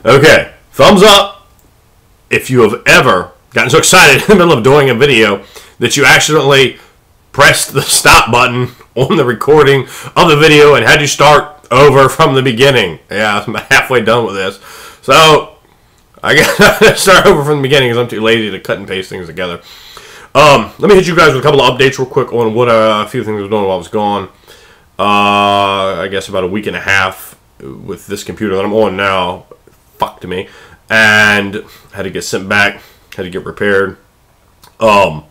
Okay, thumbs up if you have ever gotten so excited in the middle of doing a video that you accidentally pressed the stop button on the recording of the video and had to start over from the beginning. Yeah, I'm halfway done with this. So, I got to start over from the beginning because I'm too lazy to cut and paste things together. Let me hit you guys with a couple of updates real quick on what a few things I was doing while I was gone. I guess about a week and a half with this computer that I'm on now. Fucked me. And had to get sent back. Had to get repaired. But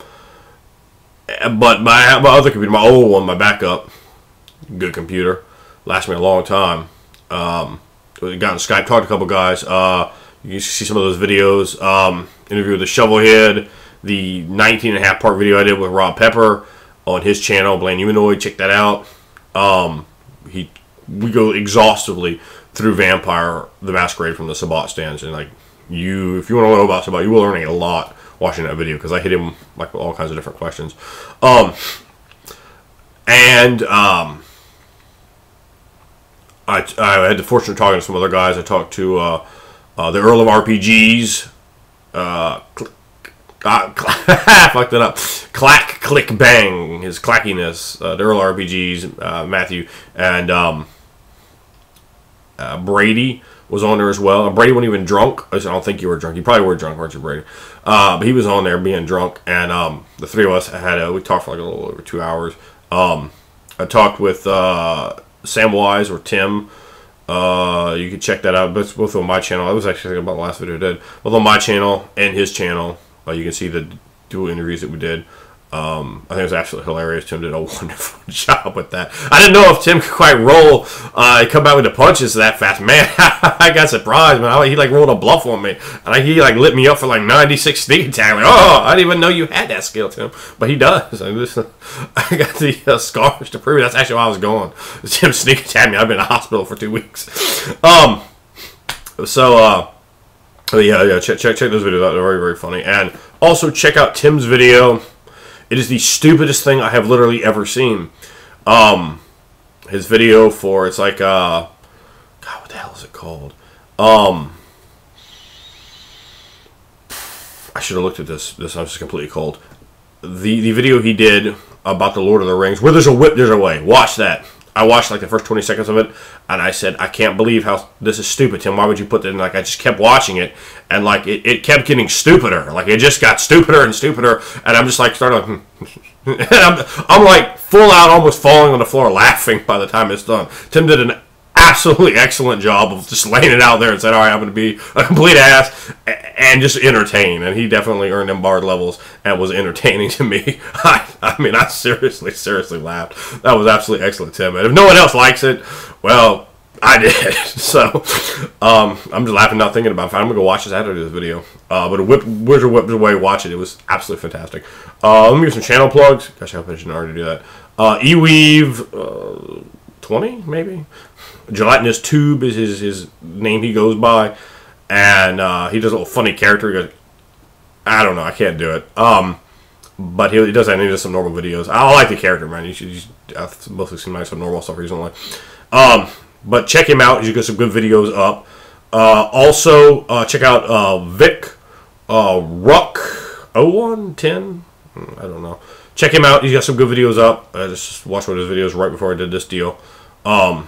my other computer, my old one, my backup, good computer, lasted me a long time. Got on Skype, talked to a couple guys. You can see some of those videos. Interview with the Shovelhead, the 19.5 part video I did with Rob Pepper on his channel, Bland Humanoid. Check that out. We go exhaustively through Vampire the Masquerade from the Sabbat stands, and like if you want to know about Sabbat, you will learn a lot watching that video because I hit him like with all kinds of different questions. I had the fortune of talking to some other guys. I talked to the Earl of RPGs. Fucked it up. Clack, click, bang. His clackiness. The Earl of RPGs, Matthew, and Brady was on there as well. Brady wasn't even drunk. I don't think you were drunk. You probably were drunk, weren't you, Brady? But he was on there being drunk, and the three of us we talked for like a little over 2 hours. I talked with Sam Wise or Tim. You can check that out. But both on my channel. I was actually thinking about the last video I did. Both on my channel and his channel. You can see the dual interviews that we did. I think it was absolutely hilarious. Tim did a wonderful job with that. I didn't know if Tim could quite roll, come out with the punches that fast. Man, I got surprised, man. He like rolled a bluff on me, and he like lit me up for like 96 sneak attack. Like, oh, I didn't even know you had that skill, Tim. But he does. I got the scars to prove it. That's actually why I was going. Tim sneak attacked me. I've been in the hospital for 2 weeks. Yeah, check those videos out. They're very, very funny. And also check out Tim's video. It is the stupidest thing I have literally ever seen. His video for, it's like, God, what the hell is it called? I should have looked at this. I was just completely cold. The video he did about the Lord of the Rings, where there's a whip, there's a way. Watch that. I watched like the first 20 seconds of it, and I said, I can't believe how this is stupid, Tim. Why would you put that in? Like, I just kept watching it, and like it kept getting stupider. Like, it just got stupider and stupider, and I'm just like starting and I'm like full out almost falling on the floor laughing by the time it's done. Tim did an absolutely excellent job of just laying it out there and said, all right, I'm going to be a complete ass and just entertain. And he definitely earned them Bard levels and was entertaining to me. I mean, I seriously laughed. That was absolutely excellent, Tim. And if no one else likes it, well, I did. So, I'm just laughing, not thinking about it. I'm going to go watch this after this video. But Where's Your Whip Away, watch it. It was absolutely fantastic. Let me give some channel plugs. Gosh, I hope I didn't already do that. eWeave 20, maybe? Gelatinous Tube is his name he goes by, and he does a little funny character. He goes, I don't know, I can't do it. But he does that, and he does some normal videos. I like the character, man. I've mostly seen some normal stuff recently. But check him out. He's got some good videos up. Also, check out Vic Ruck 0110. I don't know. Check him out. He's got some good videos up. I just watched one of his videos right before I did this deal. You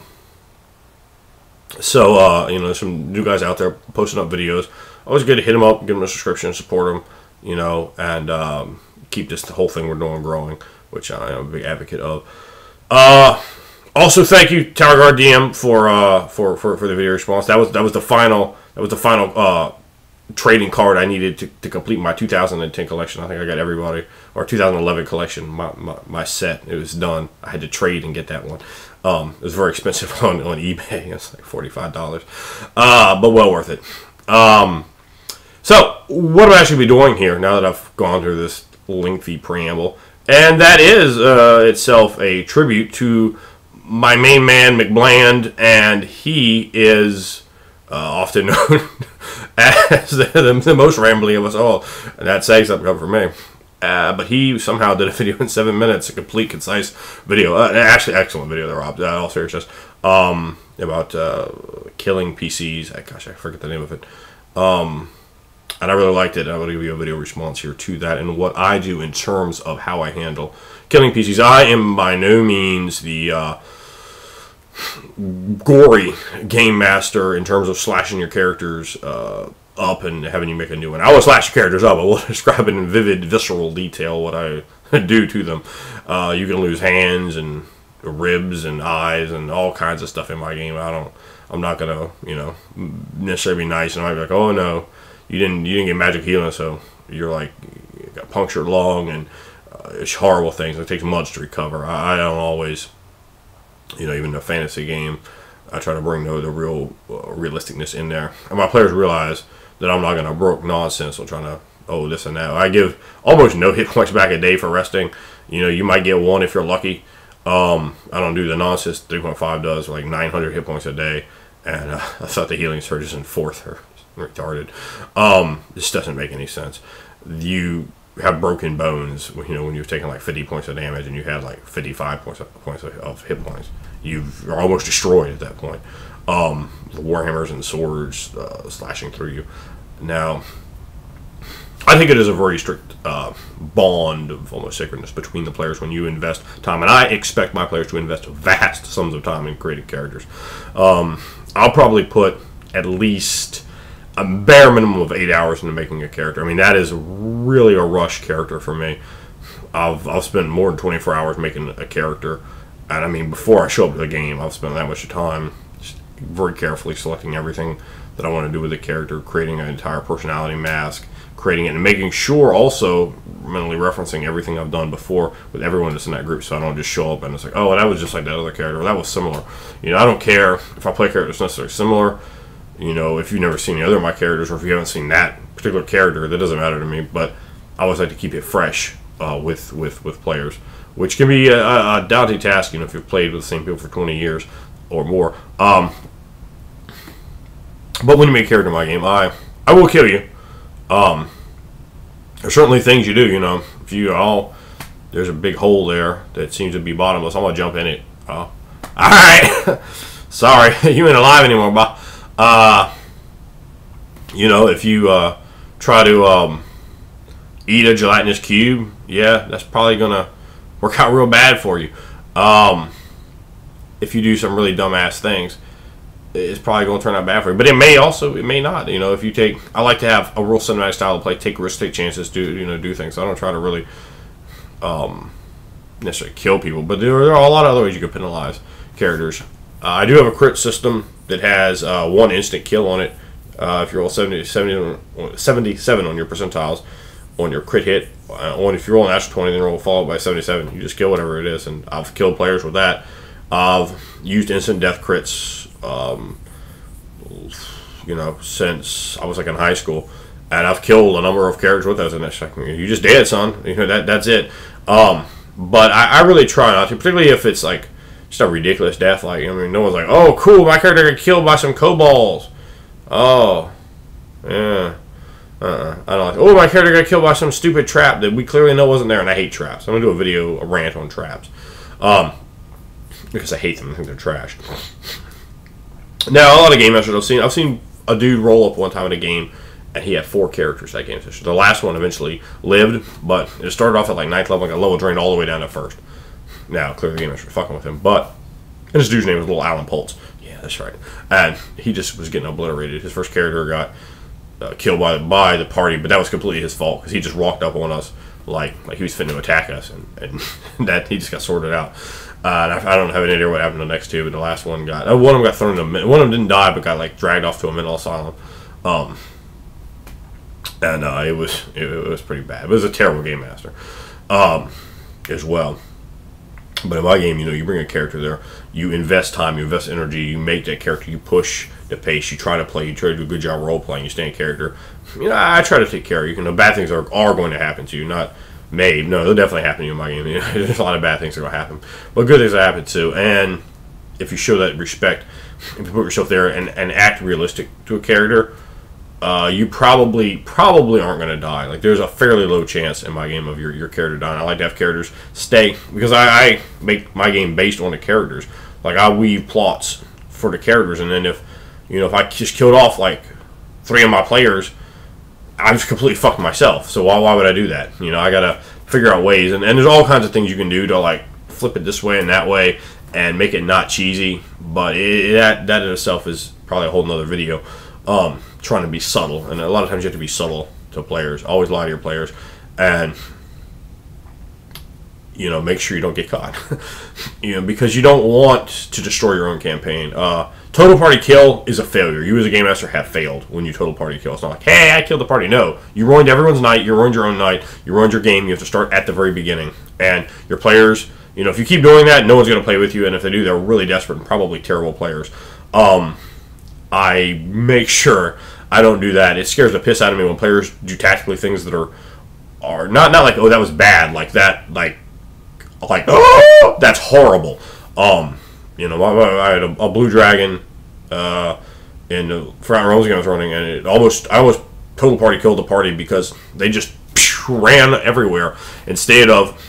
know, there's some new guys out there posting up videos. Always good to hit them up, give them a subscription, support them, you know, and keep the whole thing we're doing growing, which I am a big advocate of. Also, thank you, Tower Guard DM, for the video response. That was the final trading card I needed to complete my 2010 collection. I think I got everybody, or 2011 collection, my set. It was done. I had to trade and get that one. It was very expensive on eBay. It's like $45, but well worth it. So what am I actually be doing here now that I've gone through this lengthy preamble? And that is itself a tribute to my main man, McBland, and he is often known as the most rambling of us all. And that saying something up for me. but he somehow did a video in 7 minutes, a complete, concise video. Actually, excellent video there, Rob. All seriousness, about killing PCs. Gosh, I forget the name of it. And I really liked it. I'm going to give you a video response here to that and what I do in terms of how I handle killing PCs. I am by no means the gory game master in terms of slashing your characters up and having you make a new one. I will slash your characters up. I will describe it in vivid, visceral detail what I do to them. You can lose hands and ribs and eyes and all kinds of stuff in my game. I'm not gonna, necessarily be nice, and I might be like, oh no, you didn't get magic healing, so you're like you got punctured lung and it's horrible things. It takes months to recover. I don't always, even in a fantasy game, I try to bring the real realisticness in there, and my players realize that I'm not gonna broke nonsense on trying to this and that. I give almost no hit points back a day for resting. You might get one if you're lucky. I don't do the nonsense 3.5 does, like 900 hit points a day, and I thought the healing surges in 4th are retarded. This doesn't make any sense. You have broken bones, when you've taken like 50 points of damage and you had like 55 points of hit points. You're almost destroyed at that point. The warhammers and swords slashing through you. Now, I think it is a very strict bond of almost sacredness between the players when you invest time, and I expect my players to invest vast sums of time in creating characters. I'll probably put at least a bare minimum of 8 hours into making a character. I mean, that is really a rush character for me. I'll spend more than 24 hours making a character, and I mean, before I show up to the game, I'll spend that much time just very carefully selecting everything that I want to do with the character, creating an entire personality mask, creating it, and making sure also mentally referencing everything I've done before with everyone that's in that group, so I don't just show up and it's like, oh, that was just like that other character, or that was similar. I don't care if I play a character that's necessarily similar. If you've never seen any other of my characters, or if you haven't seen that particular character, that doesn't matter to me. But I always like to keep it fresh with players, which can be a daunting task. If you've played with the same people for 20 years or more. But when you make a character in my game, I will kill you. There's certainly things you do. If there's a big hole there that seems to be bottomless, I'm gonna jump in it. All right, sorry, you ain't alive anymore, Bob. If you try to eat a gelatinous cube, yeah, that's probably gonna work out real bad for you. If you do some really dumbass things, it's probably going to turn out bad for you. But it may not. If you take, I like to have a real cinematic style of play, take risks, take chances, do things. I don't try to really necessarily kill people, but there are a lot of other ways you can penalize characters. I do have a crit system that has 1 instant kill on it. If you roll 77 on your percentiles on your crit hit, if you roll an natural 20, then roll followed by 77, you just kill whatever it is. And I've killed players with that. I've used instant death crits since I was like in high school, and I've killed a number of characters with those. And that's like, you just dead, son. That's it. But I really try not to, particularly if it's like just a ridiculous death. Like, no one's like, oh, cool, my character got killed by some kobolds. Oh, yeah. I don't like, oh, my character got killed by some stupid trap that we clearly know wasn't there, and I hate traps. I'm gonna do a rant on traps. Because I hate them. I think they're trash. Now, a lot of game masters I've seen a dude roll up one time in a game, and he had 4 characters that game session. The last one eventually lived, but it started off at like 9th level, got level drained all the way down to 1st. Now, clearly the game master was fucking with him, and this dude's name was Little Alan Pultz. Yeah, that's right. And he just was getting obliterated. His first character got killed by the party, but that was completely his fault, because he just walked up on us like he was finna to attack us, and that he just got sorted out. I don't have any idea what happened to the next 2, but the last one one of them got thrown in one of them didn't die, but got like dragged off to a mental asylum. It was pretty bad. It was a terrible game master as well. But in my game, you bring a character there, you invest time, you invest energy, you make that character, you push the pace, you try to play, you try to do a good job role playing, you stay in character. I try to take care of you. Bad things are going to happen to you, not may. No, they'll definitely happen to you in my game. There's a lot of bad things that are going to happen, but good things that happen too. And if you show that respect, if you put yourself there and act realistic to a character, you probably aren't going to die. Like, there's a fairly low chance in my game of your character dying. I like to have characters stay, because I make my game based on the characters. Like, I weave plots for the characters, and then if I just killed off like 3 of my players, I'm just completely fucked myself. So why would I do that? I gotta figure out ways, and there's all kinds of things you can do to like flip it this way and that way and make it not cheesy. But that in itself is probably a whole nother video. Trying to be subtle, and a lot of times you have to be subtle to players. Always lie to your players, and make sure you don't get caught. Because you don't want to destroy your own campaign. Total party kill is a failure. You as a game master have failed when you total party kill. It's not like, hey, I killed the party. No, you ruined everyone's night. You ruined your own night. You ruined your game. You have to start at the very beginning. And your players, if you keep doing that, no one's going to play with you. And if they do, they're really desperate and probably terrible players. I make sure I don't do that. It scares the piss out of me when players do tactically things that are not like, oh, that was bad, like that, like oh, that's horrible. I had a blue dragon in the Forgotten Realms game I was running, and I almost total party killed the party because they just ran everywhere instead of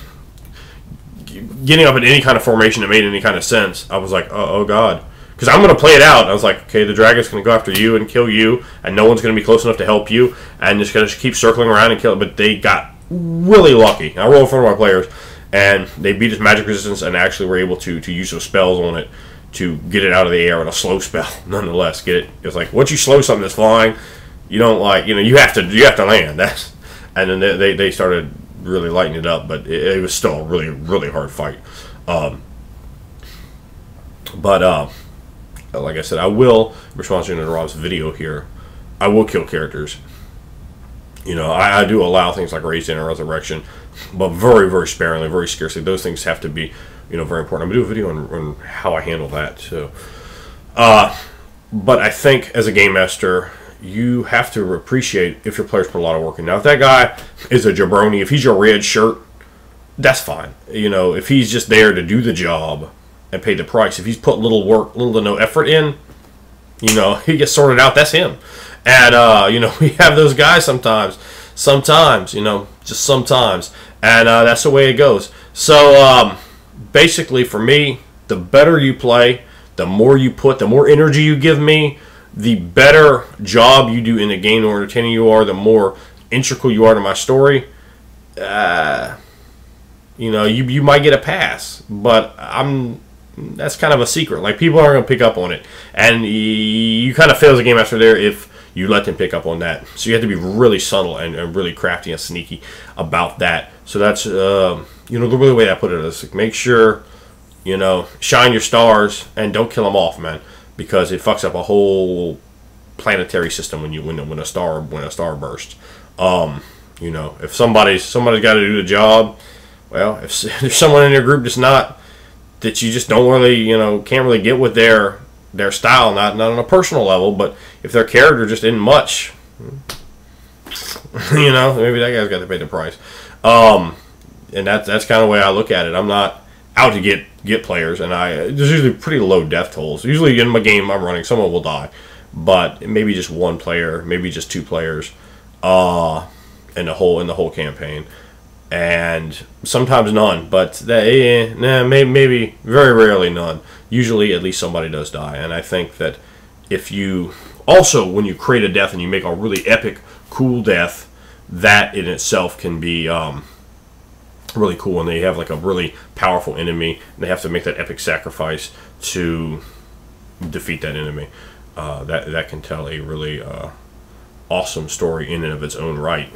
getting up in any kind of formation that made any kind of sense. I was like, oh god. Because I'm going to play it out. I was like, okay, the dragon's going to go after you and kill you, and no one's going to be close enough to help you, and just going to keep circling around and kill it. But they got really lucky. I rolled in front of my players, and they beat its magic resistance and actually were able to use those spells on it to get it out of the air with a slow spell, nonetheless. Get it? It's like, once you slow something that's flying, you don't like, you have to land. And then they started really lighting it up, but it was still a really, really hard fight. Like I said, I will, responding to Rob's video here, I will kill characters. I do allow things like Raised and Resurrection, but very, very sparingly, very scarcely. Those things have to be, very important. I'm going to do a video on how I handle that, too. But I think, as a game master, you have to appreciate if your players put a lot of work in. Now, if that guy is a jabroni, if he's your red shirt, that's fine. If he's just there to do the job and pay the price. If he's put little to no effort in, he gets sorted out. That's him. And we have those guys sometimes, just sometimes, and that's the way it goes. So basically, for me, the better you play, the more you put, the more energy you give me, the better job you do in the game, the more entertaining you are, the more integral you are to my story. You might get a pass, but that's kind of a secret. Like, people aren't going to pick up on it. And you kind of fail as a game master there if you let them pick up on that. So you have to be really subtle and really crafty and sneaky about that. So that's, the really way I put it is, like, make sure, shine your stars and don't kill them off, man. Because it fucks up a whole planetary system when a star bursts. If somebody's got to do the job, well, if there's someone in your group that you just don't really, can't really get with their style, not on a personal level, but if their character just isn't much, maybe that guy's got to pay the price. And that's kind of the way I look at it. I'm not out to get players, and there's usually pretty low death tolls. Usually in my game I'm running, someone will die, but maybe just one player, maybe just 2 players, in the whole campaign. And sometimes none, but maybe very rarely none. Usually at least somebody does die. And I think that if you also, when you create a death and you make a really epic, cool death, that in itself can be really cool. And they have like a really powerful enemy, and they have to make that epic sacrifice to defeat that enemy. That can tell a really awesome story in and of its own right.